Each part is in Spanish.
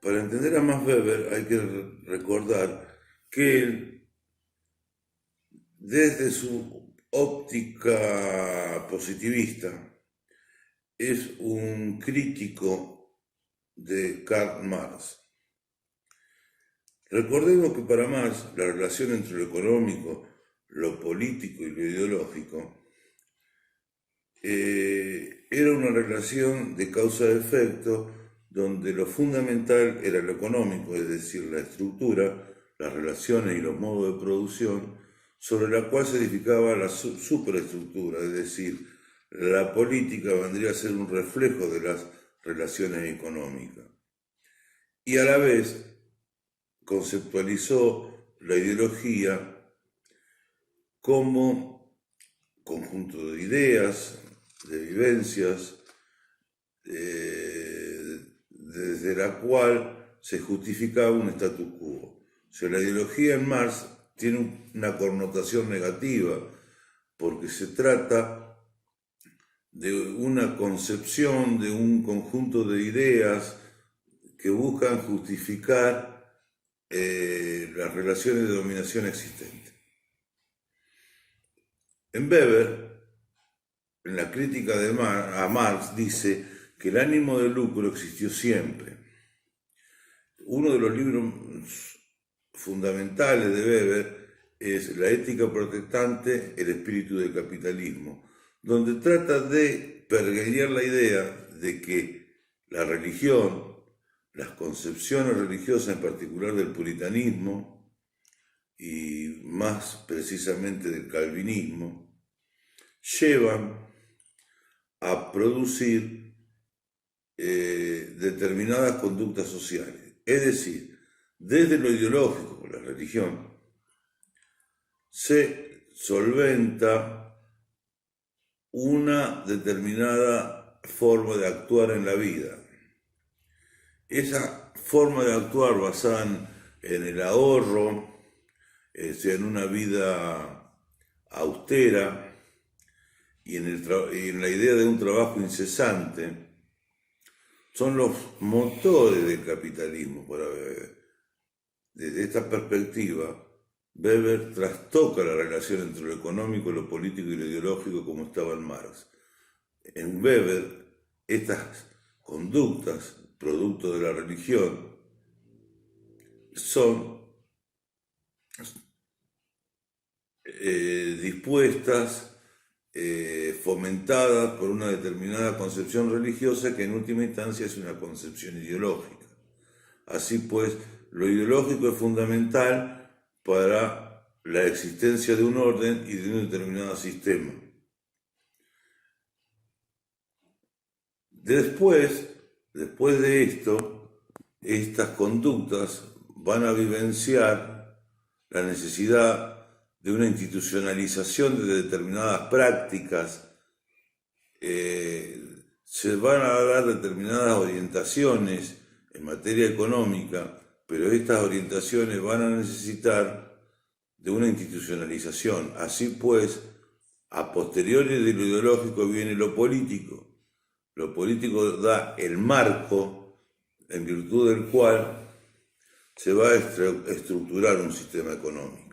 Para entender a Max Weber hay que recordar que él, desde su óptica positivista, es un crítico de Karl Marx. Recordemos que para Marx la relación entre lo económico, lo político y lo ideológico era una relación de causa-efecto donde lo fundamental era lo económico, es decir, la estructura, las relaciones y los modos de producción, sobre la cual se edificaba la superestructura, es decir, la política vendría a ser un reflejo de las relaciones económicas. Y a la vez conceptualizó la ideología como conjunto de ideas, de vivencias, desde la cual se justificaba un status quo. O sea, la ideología en Marx tiene una connotación negativa porque se trata de una concepción, de un conjunto de ideas que buscan justificar las relaciones de dominación existentes. En Weber, en la crítica a Marx, dice que el ánimo de lucro existió siempre. Uno de los libros fundamentales de Weber es La ética protestante, el espíritu del capitalismo, donde trata de pergeñar la idea de que la religión, las concepciones religiosas, en particular del puritanismo y más precisamente del calvinismo, llevan a producir determinadas conductas sociales. Es decir, desde lo ideológico, la religión, se solventa una determinada forma de actuar en la vida. Esa forma de actuar basada en el ahorro, en una vida austera y en la idea de un trabajo incesante, son los motores del capitalismo para Weber. Desde esta perspectiva, Weber trastoca la relación entre lo económico, lo político y lo ideológico como estaba en Marx. En Weber, estas conductas, producto de la religión, son dispuestas, fomentadas por una determinada concepción religiosa que en última instancia es una concepción ideológica. Así pues, lo ideológico es fundamental para la existencia de un orden y de un determinado sistema. Después de esto, estas conductas van a vivenciar la necesidad de una institucionalización de determinadas prácticas, se van a dar determinadas orientaciones en materia económica, pero estas orientaciones van a necesitar de una institucionalización. Así pues, a posteriori de lo ideológico viene lo político. Lo político da el marco en virtud del cual se va a estructurar un sistema económico.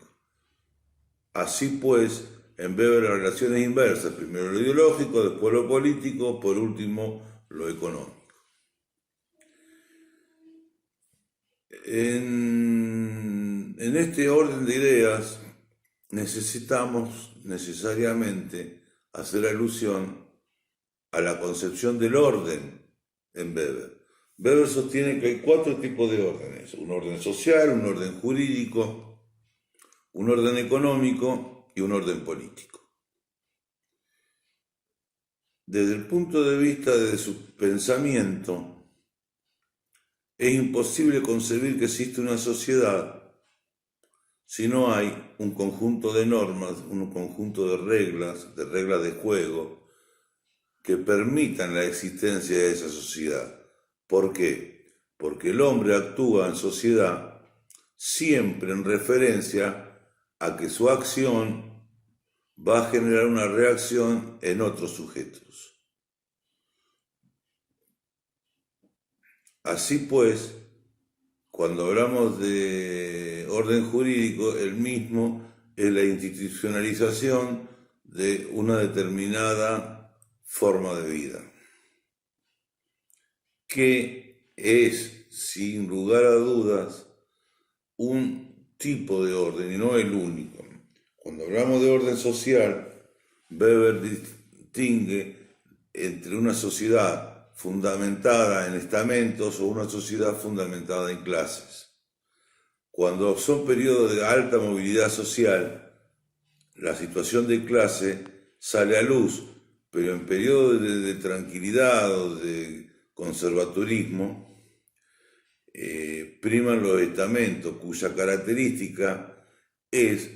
Así pues, en vez de las relaciones inversas, primero lo ideológico, después lo político, por último lo económico. En este orden de ideas necesitamos necesariamente hacer alusión a la concepción del orden en Weber. Weber sostiene que hay 4 tipos de órdenes: un orden social, un orden jurídico, un orden económico y un orden político. Desde el punto de vista de su pensamiento, es imposible concebir que existe una sociedad si no hay un conjunto de normas, un conjunto de reglas de juego, que permitan la existencia de esa sociedad. ¿Por qué? Porque el hombre actúa en sociedad siempre en referencia a que su acción va a generar una reacción en otros sujetos. Así pues, cuando hablamos de orden jurídico, el mismo es la institucionalización de una determinada forma de vida, que es, sin lugar a dudas, un tipo de orden y no el único. Cuando hablamos de orden social, Weber distingue entre una sociedad fundamentada en estamentos o una sociedad fundamentada en clases. Cuando son periodos de alta movilidad social, la situación de clase sale a luz, pero en periodos de tranquilidad o de conservadurismo, priman los estamentos, cuya característica es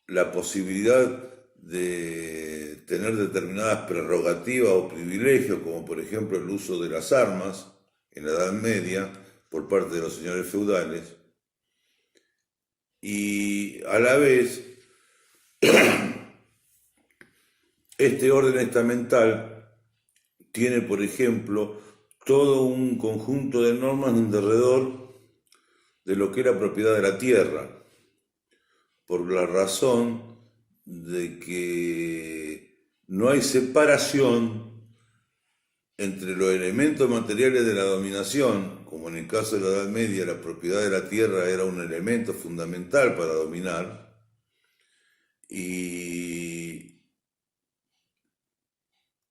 la posibilidad de tener determinadas prerrogativas o privilegios, como por ejemplo el uso de las armas en la Edad Media por parte de los señores feudales, y a la vez este orden estamental tiene, por ejemplo, todo un conjunto de normas alrededor de lo que era propiedad de la tierra, por la razón de que no hay separación entre los elementos materiales de la dominación, como en el caso de la Edad Media la propiedad de la tierra era un elemento fundamental para dominar, y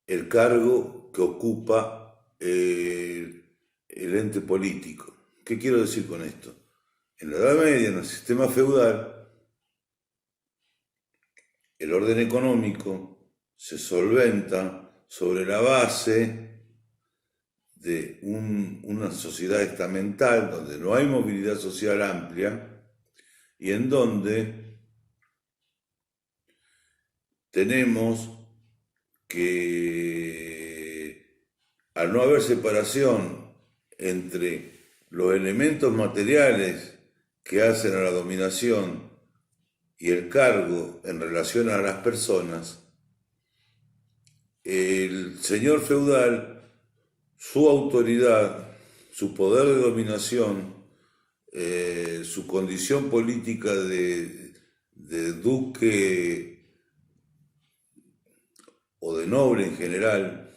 el cargo que ocupa el ente político. ¿Qué quiero decir con esto? En la Edad Media, en el sistema feudal, el orden económico se solventa sobre la base de una sociedad estamental donde no hay movilidad social amplia y en donde tenemos que, al no haber separación entre los elementos materiales que hacen a la dominación y el cargo en relación a las personas, el señor feudal, su autoridad, su poder de dominación, su condición política de duque o de noble en general,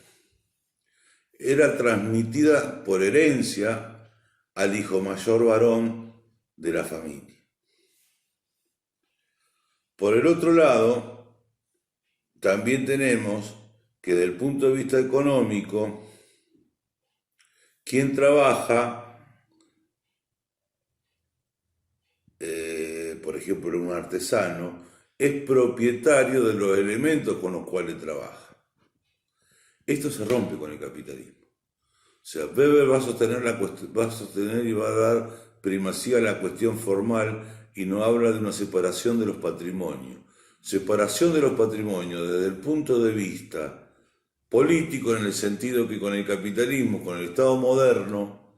era transmitida por herencia al hijo mayor varón de la familia. Por el otro lado, también tenemos que desde el punto de vista económico, quien trabaja, por ejemplo, un artesano, es propietario de los elementos con los cuales trabaja. Esto se rompe con el capitalismo. O sea, Weber va a sostener y va a dar primacía a la cuestión formal y no habla de una separación de los patrimonios. Separación de los patrimonios desde el punto de vista político, en el sentido que con el capitalismo, con el Estado moderno,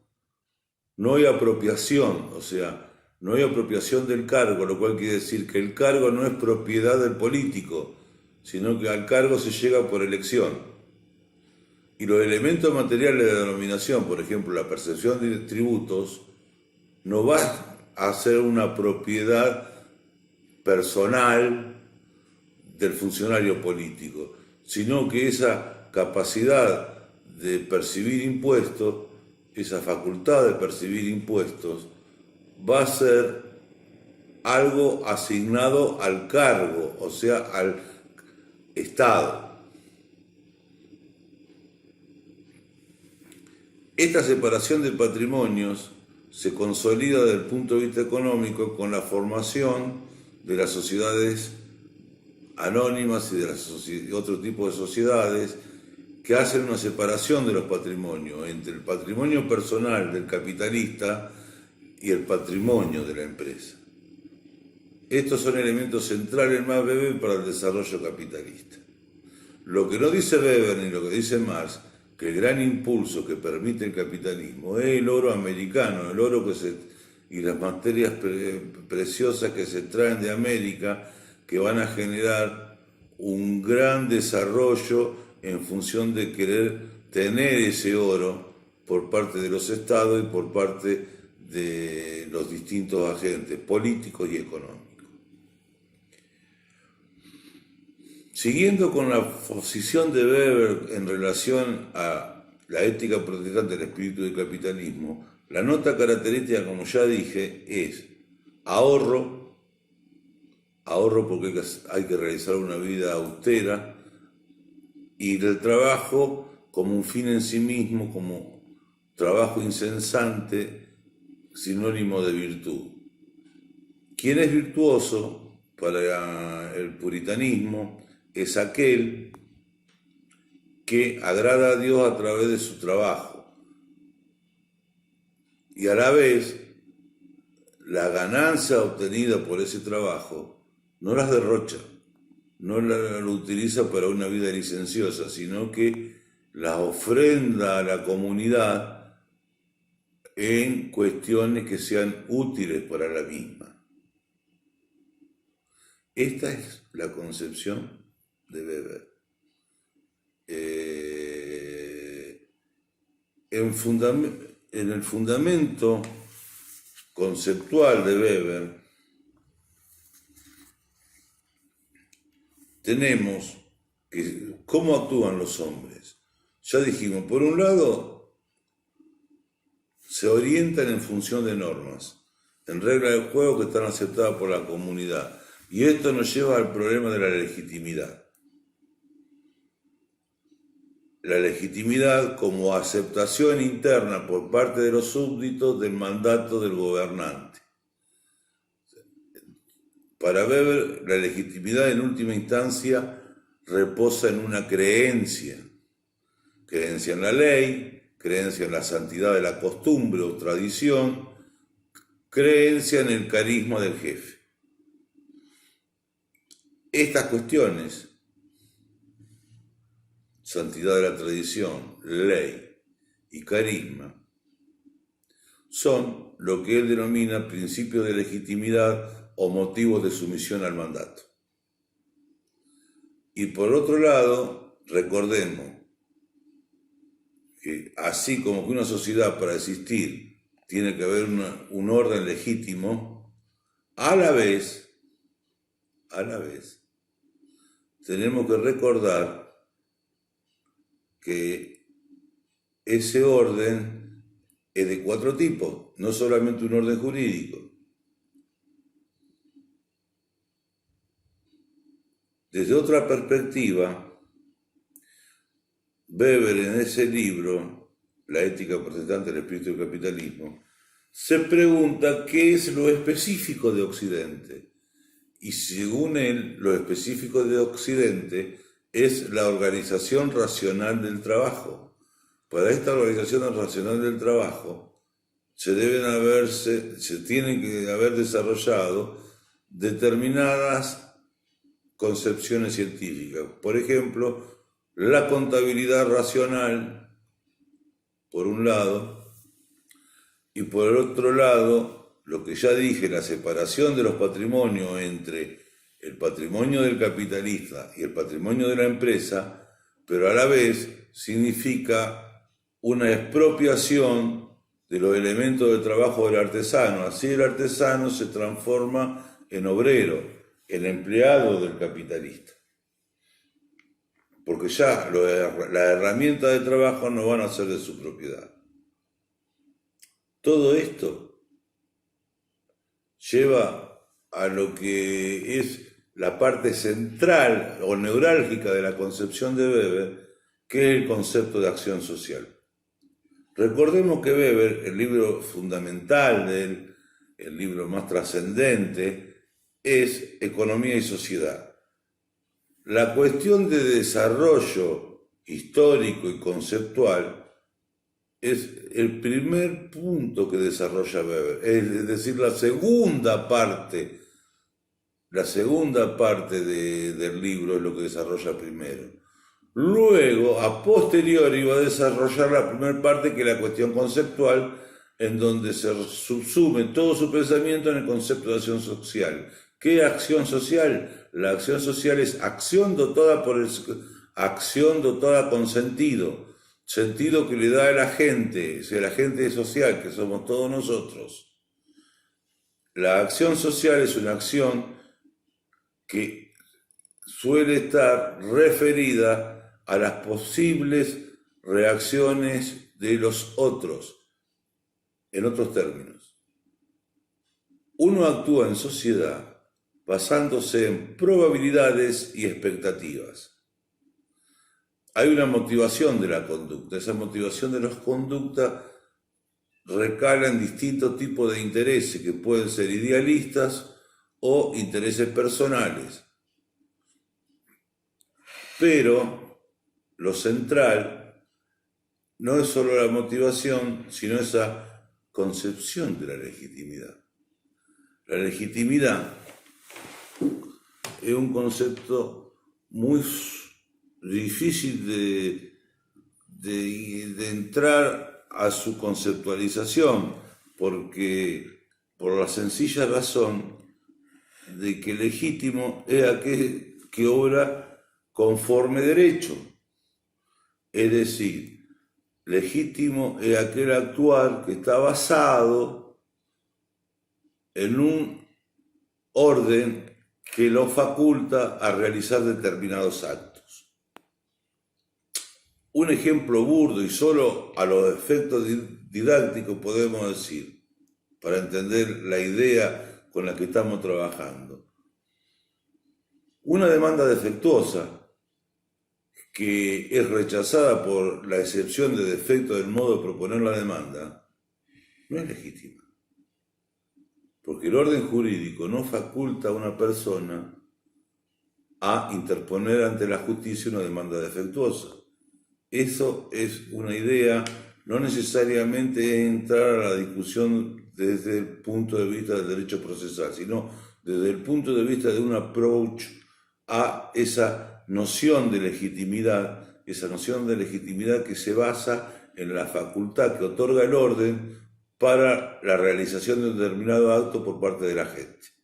no hay apropiación, o sea, no hay apropiación del cargo, lo cual quiere decir que el cargo no es propiedad del político, sino que al cargo se llega por elección. Y los elementos materiales de la dominación, por ejemplo, la percepción de tributos, no va a ser una propiedad personal del funcionario político, sino que esa capacidad de percibir impuestos, esa facultad de percibir impuestos, va a ser algo asignado al cargo, o sea, al Estado. Esta separación de patrimonios se consolida desde el punto de vista económico con la formación de las sociedades anónimas y de otro tipo de sociedades que hacen una separación de los patrimonios entre el patrimonio personal del capitalista y el patrimonio de la empresa. Estos son elementos centrales más Weber para el desarrollo capitalista. Lo que no dice Weber ni lo que dice Marx, que el gran impulso que permite el capitalismo es el oro americano, el oro y las materias preciosas que se traen de América, que van a generar un gran desarrollo en función de querer tener ese oro por parte de los estados y por parte de los distintos agentes políticos y económicos. Siguiendo con la posición de Weber en relación a la ética protestante del espíritu del capitalismo, la nota característica, como ya dije, es ahorro porque hay que realizar una vida austera, y el trabajo como un fin en sí mismo, como trabajo incesante, sinónimo de virtud. ¿Quién es virtuoso para el puritanismo? Es aquel que agrada a Dios a través de su trabajo y a la vez la ganancia obtenida por ese trabajo no las derrocha, no la utiliza para una vida licenciosa, sino que la ofrenda a la comunidad en cuestiones que sean útiles para la misma. Esta es la concepción de Weber. En el fundamento conceptual de Weber tenemos que cómo actúan los hombres. Ya dijimos, por un lado, se orientan en función de normas, en reglas de juego que están aceptadas por la comunidad. Y esto nos lleva al problema de la legitimidad. La legitimidad como aceptación interna por parte de los súbditos del mandato del gobernante. Para Weber, la legitimidad en última instancia reposa en una creencia en la ley, creencia en la santidad de la costumbre o tradición, creencia en el carisma del jefe. Estas cuestiones, santidad de la tradición, ley y carisma, son lo que él denomina principios de legitimidad o motivos de sumisión al mandato. Y por otro lado, recordemos que así como que una sociedad para existir tiene que haber un orden legítimo, a la vez, tenemos que recordar que ese orden es de 4 tipos, no solamente un orden jurídico. Desde otra perspectiva, Weber en ese libro, La ética protestante del espíritu del capitalismo, se pregunta qué es lo específico de Occidente. Y según él, lo específico de Occidente es la organización racional del trabajo. Para esta organización racional del trabajo se tienen que haber desarrollado determinadas concepciones científicas. Por ejemplo, la contabilidad racional, por un lado, y por el otro lado, lo que ya dije, la separación de los patrimonios entre el patrimonio del capitalista y el patrimonio de la empresa, pero a la vez significa una expropiación de los elementos de trabajo del artesano. Así el artesano se transforma en obrero, en empleado del capitalista. Porque ya las herramientas de trabajo no van a ser de su propiedad. Todo esto lleva a lo que es la parte central o neurálgica de la concepción de Weber, que es el concepto de acción social. Recordemos que Weber, el libro fundamental de él, el libro más trascendente, es Economía y Sociedad. La cuestión de desarrollo histórico y conceptual es el primer punto que desarrolla Weber, es decir, la segunda parte del libro es lo que desarrolla primero. Luego, a posteriori, va a desarrollar la primera parte, que es la cuestión conceptual, en donde se subsume todo su pensamiento en el concepto de acción social. ¿Qué acción social? La acción social es acción dotada con sentido, sentido que le da a la gente, o sea, el agente social, que somos todos nosotros. La acción social es una acción que suele estar referida a las posibles reacciones de los otros. En otros términos, uno actúa en sociedad basándose en probabilidades y expectativas. Hay una motivación de la conducta. Esa motivación de la conducta recala en distintos tipos de intereses que pueden ser idealistas o intereses personales. Pero lo central no es solo la motivación, sino esa concepción de la legitimidad. La legitimidad es un concepto muy difícil de entrar a su conceptualización, porque por la sencilla razón de que legítimo es aquel que obra conforme derecho. Es decir, legítimo es aquel actuar que está basado en un orden que lo faculta a realizar determinados actos. Un ejemplo burdo y solo a los efectos didácticos podemos decir, para entender la idea con la que estamos trabajando. Una demanda defectuosa que es rechazada por la excepción de defecto del modo de proponer la demanda, no es legítima. Porque el orden jurídico no faculta a una persona a interponer ante la justicia una demanda defectuosa. Eso es una idea, no necesariamente entrar a la discusión desde el punto de vista del derecho procesal, sino desde el punto de vista de un approach a esa noción de legitimidad que se basa en la facultad que otorga el orden para la realización de un determinado acto por parte de la gente.